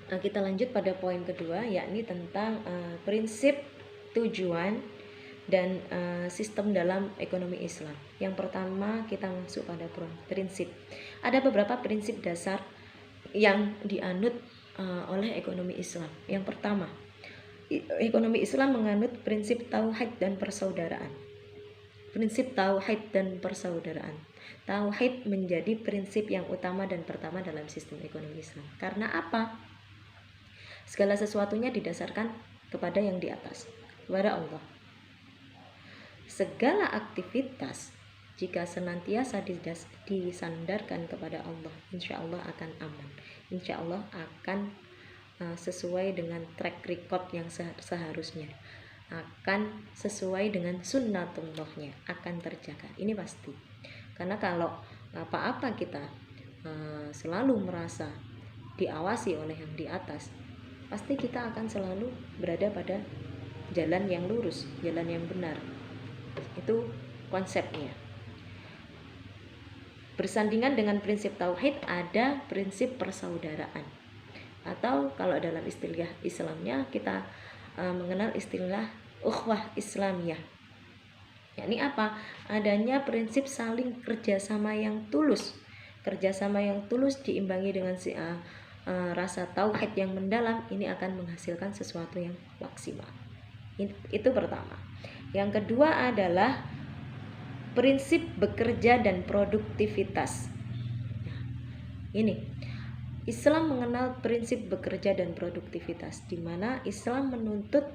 Kita lanjut pada poin kedua, yakni tentang prinsip, tujuan, dan sistem dalam ekonomi Islam. Yang pertama kita masuk pada prinsip. Ada beberapa prinsip dasar yang dianut oleh ekonomi Islam. Yang pertama, ekonomi Islam menganut prinsip tauhid dan persaudaraan. Prinsip tauhid dan persaudaraan. Tauhid menjadi prinsip yang utama dan pertama dalam sistem ekonomi Islam. Karena apa? Segala sesuatunya didasarkan kepada yang di atas, kepada Allah. Segala aktivitas jika senantiasa disandarkan kepada Allah, insya Allah akan aman. Insya Allah akan sesuai dengan track record yang seharusnya, akan sesuai dengan sunnatullahnya, akan terjaga. Ini pasti. Karena kalau apa-apa kita selalu merasa diawasi oleh yang di atas, pasti kita akan selalu berada pada jalan yang lurus, jalan yang benar. Itu konsepnya. Bersandingan dengan prinsip tauhid ada prinsip persaudaraan. Atau kalau dalam istilah Islamnya kita mengenal istilah ukhuwah Islamiyah. Yakni apa? Adanya prinsip saling kerjasama yang tulus. Kerjasama yang tulus diimbangi dengan rasa tauhid yang mendalam, ini akan menghasilkan sesuatu yang maksimal. Itu pertama. Yang kedua adalah prinsip bekerja dan produktivitas. Nah, ini Islam mengenal prinsip bekerja dan produktivitas, di mana Islam menuntut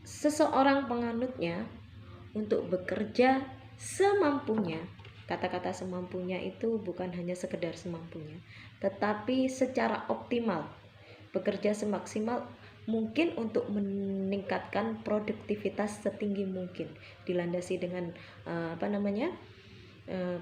seseorang penganutnya untuk bekerja semampunya. Kata-kata semampunya itu bukan hanya sekedar semampunya, tetapi secara optimal, bekerja semaksimal mungkin untuk meningkatkan produktivitas setinggi mungkin, dilandasi dengan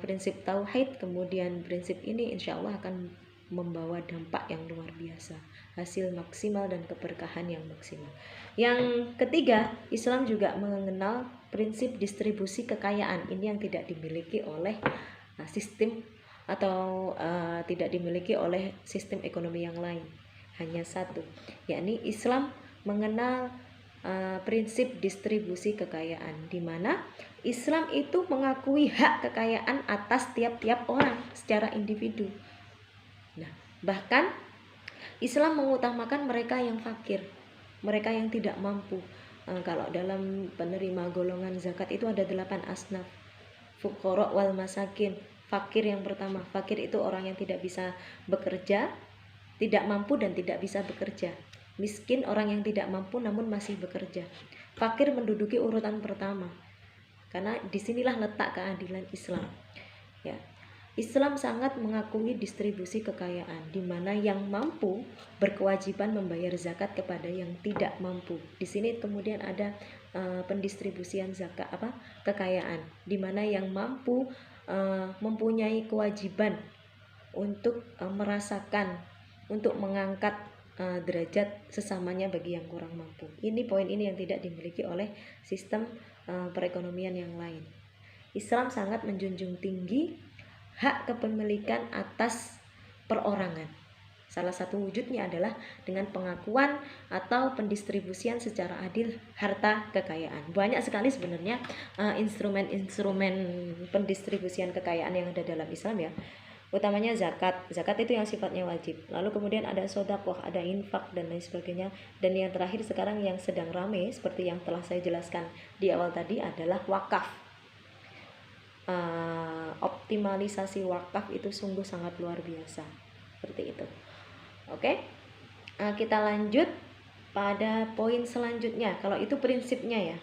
prinsip tauhid. Kemudian prinsip ini insya Allah akan membawa dampak yang luar biasa, hasil maksimal dan keberkahan yang maksimal. Yang ketiga, Islam juga mengenal prinsip distribusi kekayaan. Ini yang tidak dimiliki oleh sistem atau tidak dimiliki oleh sistem ekonomi yang lain. Hanya satu, yakni Islam mengenal prinsip distribusi kekayaan, di mana Islam itu mengakui hak kekayaan atas tiap-tiap orang secara individu. Nah, bahkan Islam mengutamakan mereka yang fakir, mereka yang tidak mampu. Kalau dalam penerima golongan zakat itu ada 8 asnaf. Fuqara wal masakin. Fakir yang pertama, fakir itu orang yang tidak bisa bekerja, tidak mampu dan tidak bisa bekerja. Miskin orang yang tidak mampu namun masih bekerja. Fakir menduduki urutan pertama. Karena disinilah letak keadilan Islam. Ya. Islam sangat mengakui distribusi kekayaan, di mana yang mampu berkewajiban membayar zakat kepada yang tidak mampu. Di sini kemudian ada pendistribusian zakat kekayaan, di mana yang mampu mempunyai kewajiban untuk merasakan, untuk mengangkat derajat sesamanya bagi yang kurang mampu. Ini poin ini yang tidak dimiliki oleh sistem perekonomian yang lain. Islam sangat menjunjung tinggi hak kepemilikan atas perorangan. Salah satu wujudnya adalah dengan pengakuan atau pendistribusian secara adil harta kekayaan. Banyak sekali sebenarnya instrumen-instrumen pendistribusian kekayaan yang ada dalam Islam ya. Utamanya zakat. Zakat itu yang sifatnya wajib. Lalu kemudian ada sedekah, ada infak dan lain sebagainya. Dan yang terakhir sekarang yang sedang ramai seperti yang telah saya jelaskan di awal tadi adalah wakaf. Optimalisasi wakaf itu sungguh sangat luar biasa, seperti itu. Oke, kita lanjut pada poin selanjutnya. Kalau itu prinsipnya ya.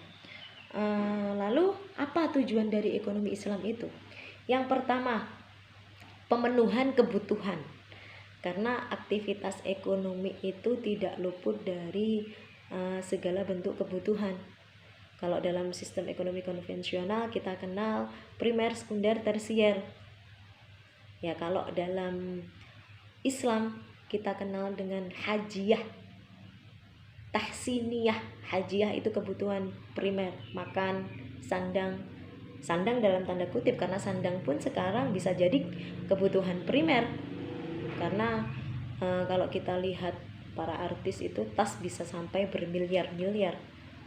Lalu apa tujuan dari ekonomi Islam itu? Yang pertama, pemenuhan kebutuhan. Karena aktivitas ekonomi itu tidak luput dari segala bentuk kebutuhan. Kalau dalam sistem ekonomi konvensional kita kenal primer, sekunder, tersier. Ya, kalau dalam Islam kita kenal dengan hajiyah, tahsiniyah. Hajiyah itu kebutuhan primer, makan, sandang. Sandang dalam tanda kutip, karena sandang pun sekarang bisa jadi kebutuhan primer. Karena Kalau kita lihat para artis itu tas bisa sampai bermiliar-miliar.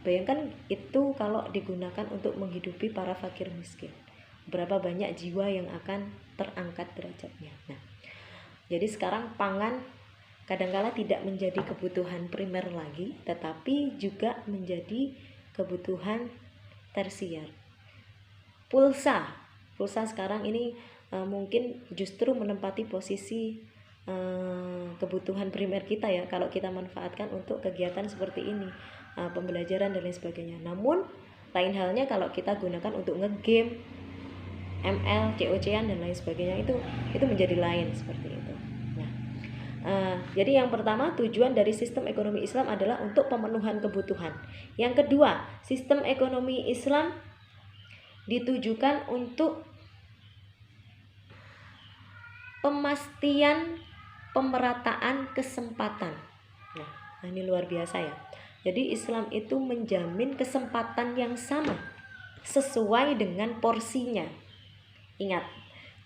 Bayangkan itu kalau digunakan untuk menghidupi para fakir miskin, berapa banyak jiwa yang akan terangkat derajatnya. Nah, jadi sekarang pangan kadangkala tidak menjadi kebutuhan primer lagi, tetapi juga menjadi kebutuhan tersier. Pulsa sekarang ini mungkin justru menempati posisi kebutuhan primer kita ya, kalau kita manfaatkan untuk kegiatan seperti ini, pembelajaran dan lain sebagainya. Namun lain halnya kalau kita gunakan untuk ngegame, ML, COC-an dan lain sebagainya, itu menjadi lain seperti itu. Jadi yang pertama, tujuan dari sistem ekonomi Islam adalah untuk pemenuhan kebutuhan. Yang kedua, sistem ekonomi Islam ditujukan untuk pemastian pemerataan kesempatan. Nah, ini luar biasa ya. Jadi Islam itu menjamin kesempatan yang sama sesuai dengan porsinya. Ingat,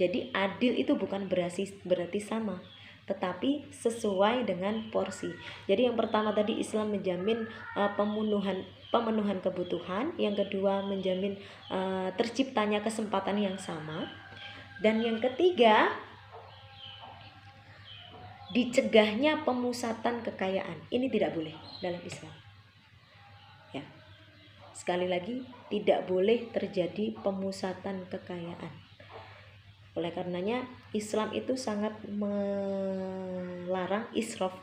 jadi adil itu bukan berarti sama, tetapi sesuai dengan porsi. Jadi yang pertama tadi Islam menjamin pemenuhan kebutuhan, yang kedua menjamin terciptanya kesempatan yang sama, dan yang ketiga dicegahnya pemusatan kekayaan. Ini tidak boleh dalam Islam. Ya. Sekali lagi, tidak boleh terjadi pemusatan kekayaan. Oleh karenanya Islam itu sangat melarang israf.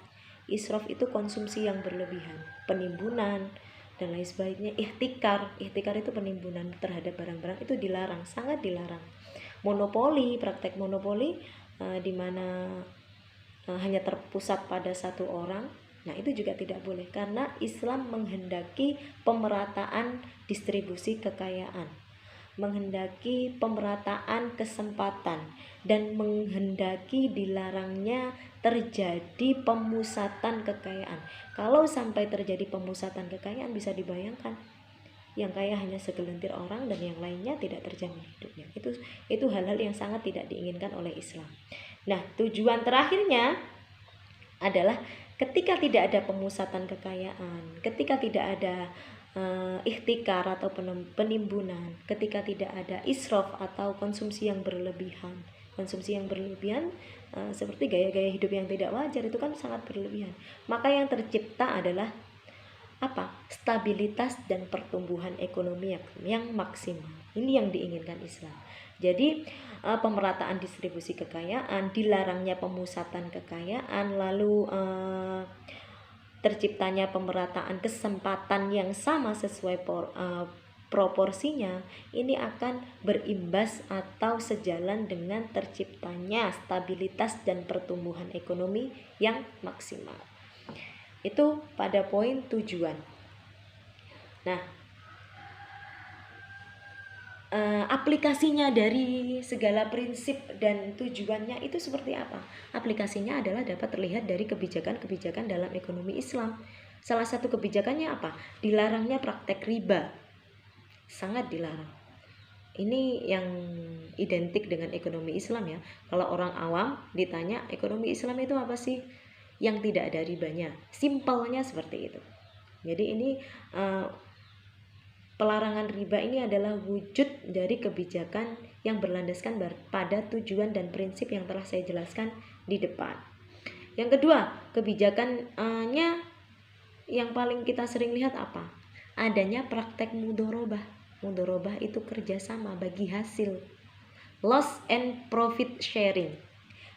Israf itu konsumsi yang berlebihan, penimbunan dan lain sebagainya. Ihtikar itu penimbunan terhadap barang-barang, itu dilarang, sangat dilarang. Monopoli, praktek monopoli di mana hanya terpusat pada satu orang, nah itu juga tidak boleh, karena Islam menghendaki pemerataan distribusi kekayaan, menghendaki pemerataan kesempatan, dan menghendaki dilarangnya terjadi pemusatan kekayaan. Kalau sampai terjadi pemusatan kekayaan, bisa dibayangkan yang kaya hanya segelintir orang dan yang lainnya tidak terjamin hidupnya. Itu hal-hal yang sangat tidak diinginkan oleh Islam. Nah, tujuan terakhirnya adalah ketika tidak ada pemusatan kekayaan, ketika tidak ada ihtikar atau penimbunan, ketika tidak ada israf atau konsumsi yang berlebihan. Konsumsi yang berlebihan seperti gaya-gaya hidup yang tidak wajar, itu kan sangat berlebihan. Maka yang tercipta adalah apa? Stabilitas dan pertumbuhan ekonomi yang maksimal. Ini yang diinginkan Islam. Jadi pemerataan distribusi kekayaan, dilarangnya pemusatan kekayaan, lalu terciptanya pemerataan kesempatan yang sama sesuai proporsinya, ini akan berimbas atau sejalan dengan terciptanya stabilitas dan pertumbuhan ekonomi yang maksimal. Itu pada poin tujuan. Nah, aplikasinya dari segala prinsip dan tujuannya itu seperti apa? Aplikasinya adalah dapat terlihat dari kebijakan-kebijakan dalam ekonomi Islam. Salah satu kebijakannya apa? Dilarangnya praktek riba. Sangat dilarang. Ini yang identik dengan ekonomi Islam ya. Kalau orang awam ditanya ekonomi Islam itu apa sih? Yang tidak ada ribanya. Simpelnya seperti itu. Jadi ini pelarangan riba ini adalah wujud dari kebijakan yang berlandaskan pada tujuan dan prinsip yang telah saya jelaskan di depan. Yang kedua, kebijakannya yang paling kita sering lihat apa? Adanya praktek mudorobah. Mudorobah itu kerjasama bagi hasil, loss and profit sharing.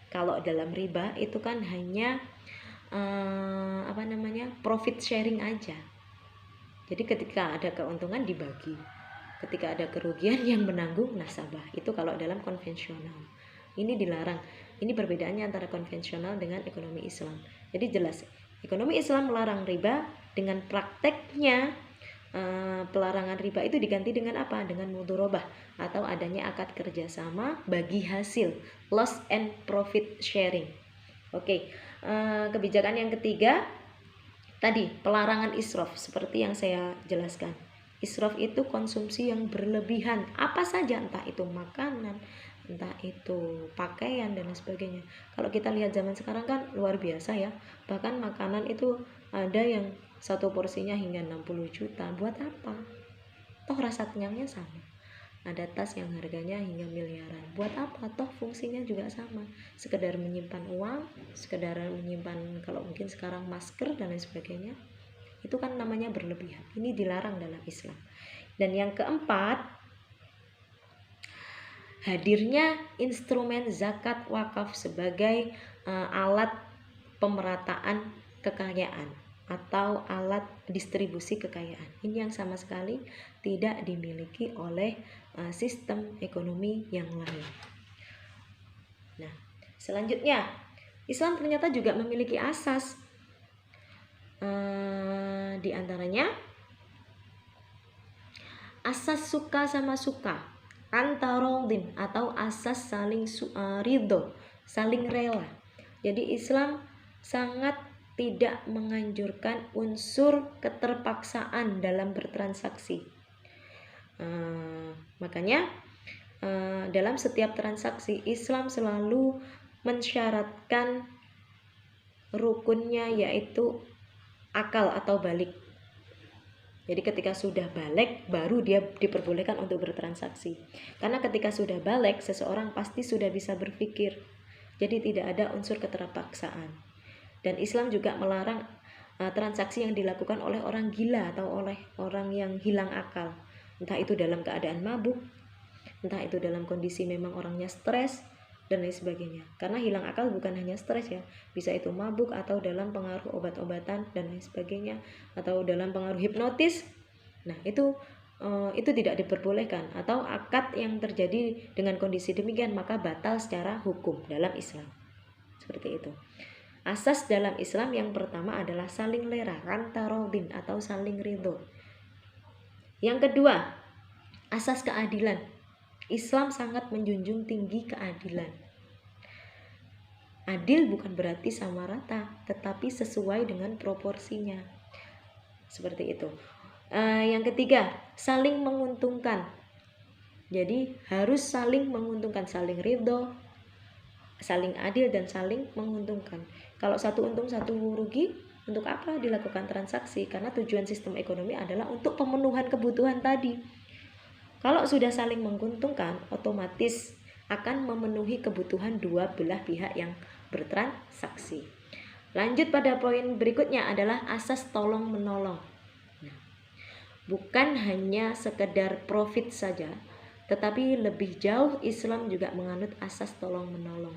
Kalau dalam riba itu kan hanya profit sharing aja. Jadi ketika ada keuntungan dibagi, ketika ada kerugian yang menanggung nasabah. Itu kalau dalam konvensional. Ini dilarang. Ini perbedaannya antara konvensional dengan ekonomi Islam. Jadi jelas, ekonomi Islam melarang riba, dengan prakteknya pelarangan riba itu diganti dengan apa? Dengan mudorobah atau adanya akad kerjasama bagi hasil, loss and profit sharing. Oke. Kebijakan yang ketiga tadi pelarangan israf, seperti yang saya jelaskan. Israf itu konsumsi yang berlebihan, apa saja, entah itu makanan, entah itu pakaian dan lain sebagainya. Kalau kita lihat zaman sekarang kan luar biasa ya, bahkan makanan itu ada yang satu porsinya hingga 60 juta. Buat apa? Toh rasa kenyangnya sama. Ada tas yang harganya hingga miliaran. Buat apa? Toh fungsinya juga sama. Sekedar menyimpan uang, sekedar menyimpan kalau mungkin sekarang masker dan lain sebagainya. Itu kan namanya berlebihan. Ini dilarang dalam Islam. Dan yang keempat, hadirnya instrumen zakat wakaf sebagai alat pemerataan kekayaan atau alat distribusi kekayaan. Ini yang sama sekali tidak dimiliki oleh sistem ekonomi yang lain. Nah, selanjutnya Islam ternyata juga memiliki asas, di antaranya asas suka sama suka, antarodin atau asas saling ridho, saling rela. Jadi Islam sangat tidak menganjurkan unsur keterpaksaan dalam bertransaksi. Makanya dalam setiap transaksi Islam selalu mensyaratkan rukunnya, yaitu akal atau balik. Jadi ketika sudah balik baru dia diperbolehkan untuk bertransaksi. Karena ketika sudah balik seseorang pasti sudah bisa berpikir. Jadi tidak ada unsur keterpaksaan. Dan Islam juga melarang transaksi yang dilakukan oleh orang gila atau oleh orang yang hilang akal. Entah itu dalam keadaan mabuk, entah itu dalam kondisi memang orangnya stres dan lain sebagainya. Karena hilang akal bukan hanya stres ya, bisa itu mabuk atau dalam pengaruh obat-obatan dan lain sebagainya, atau dalam pengaruh hipnotis. Nah itu tidak diperbolehkan, atau akad yang terjadi dengan kondisi demikian maka batal secara hukum dalam Islam. Seperti itu. Asas dalam Islam yang pertama adalah saling lera, antarodin atau saling ridho. Yang kedua, asas keadilan. Islam sangat menjunjung tinggi keadilan. Adil bukan berarti sama rata, tetapi sesuai dengan proporsinya. Seperti itu. Yang ketiga, saling menguntungkan. Jadi harus saling menguntungkan, saling ridho, saling adil dan saling menguntungkan. Kalau satu untung satu rugi, untuk apa dilakukan transaksi? Karena tujuan sistem ekonomi adalah untuk pemenuhan kebutuhan tadi. Kalau sudah saling menguntungkan, otomatis akan memenuhi kebutuhan dua belah pihak yang bertransaksi. Lanjut pada poin berikutnya adalah asas tolong menolong. Nah, bukan hanya sekedar profit saja, tetapi lebih jauh Islam juga menganut asas tolong menolong.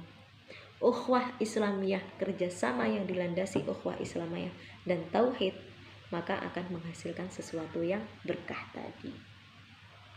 Ukhuwah Islamiyah, kerjasama yang dilandasi ukhuwah Islamiyah dan tauhid, maka akan menghasilkan sesuatu yang berkah tadi.